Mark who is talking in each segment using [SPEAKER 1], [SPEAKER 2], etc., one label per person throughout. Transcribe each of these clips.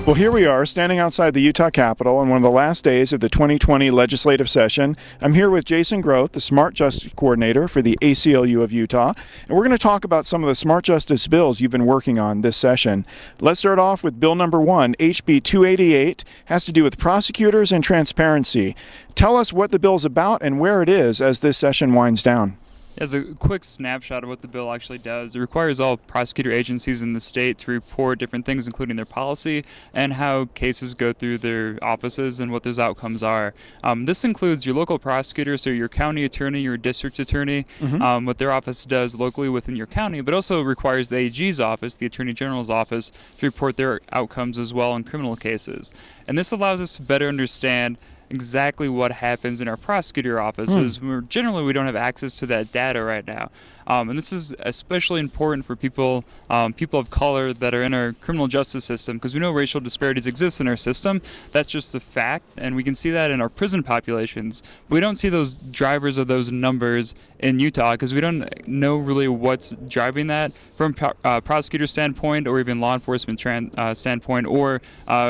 [SPEAKER 1] Well, here we are, standing outside the Utah Capitol on one of the last days of the 2020 legislative session. I'm here with Jason Groth, the Smart Justice Coordinator for the ACLU of Utah, and we're going to talk about some of the smart justice bills you've been working on this session. Let's start off with Bill number 1, HB 288, has to do with prosecutors and transparency. Tell us what the bill's about and where it is as this session winds down.
[SPEAKER 2] As a quick snapshot of what the bill actually does, it requires all prosecutor agencies in the state to report different things, including their policy and how cases go through their offices and what those outcomes are. This includes your local prosecutor, so your county attorney, your district attorney, what their office does locally within your county, but also requires the AG's office, the Attorney General's office, to report their outcomes as well in criminal cases. And this allows us to better understand exactly what happens in our prosecutor offices. Generally, we don't have access to that data right now. And this is especially important for people of color that are in our criminal justice system, because we know racial disparities exist in our system. That's just a fact, and we can see that in our prison populations. But we don't see those drivers of those numbers in Utah, because we don't know really what's driving that from prosecutor standpoint, or even law enforcement standpoint, or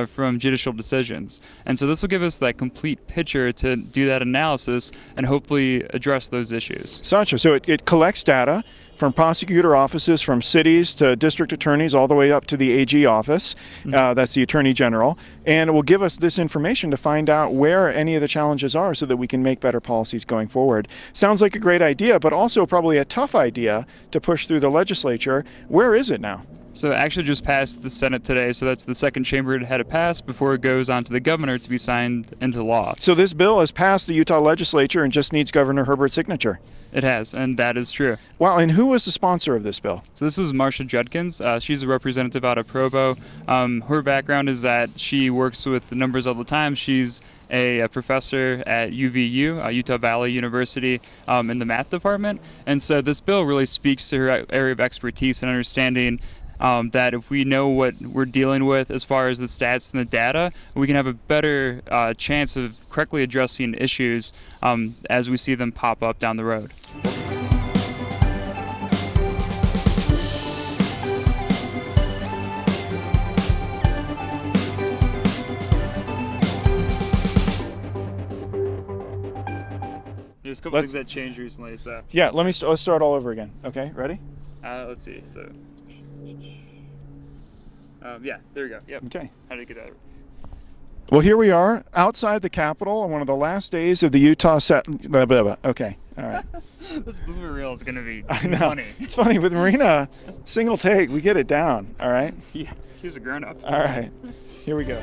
[SPEAKER 2] from judicial decisions. And so this will give us that complete picture to do that analysis and hopefully address those issues.
[SPEAKER 1] So it collects data from prosecutor offices, from cities to district attorneys, all the way up to the AG office. That's the Attorney General. And it will give us this information to find out where any of the challenges are so that we can make better policies going forward. Sounds like a great idea, but also probably a tough idea to push through the legislature. Where is it now?
[SPEAKER 2] So it actually just passed the Senate today, so that's the second chamber it had to pass before it goes on to the governor to be signed into law.
[SPEAKER 1] So this bill has passed the Utah Legislature and just needs Governor Herbert's signature.
[SPEAKER 2] It has, and that is true.
[SPEAKER 1] Wow, and who was the sponsor of this bill?
[SPEAKER 2] So this was Marcia Judkins. She's a representative out of Provo. Her background is that she works with the numbers all the time. She's a professor at UVU, Utah Valley University, in the math department. And so this bill really speaks to her area of expertise and understanding that if we know what we're dealing with as far as the stats and the data, we can have a better chance of correctly addressing issues as we see them pop up down the road. There's a couple things that changed recently, so.
[SPEAKER 1] Yeah, let's start all over again. Okay, ready?
[SPEAKER 2] Let's see, so. Yeah, there we go. Yep.
[SPEAKER 1] Okay.
[SPEAKER 2] How did I get that?
[SPEAKER 1] Well, here we are outside the Capitol on one of the last days of the Utah Okay, all right.
[SPEAKER 2] This blooper reel is going to be
[SPEAKER 1] funny. It's funny. With Marina, single take, we get it down, all right?
[SPEAKER 2] Yeah, she's a grown-up.
[SPEAKER 1] All right, here we go.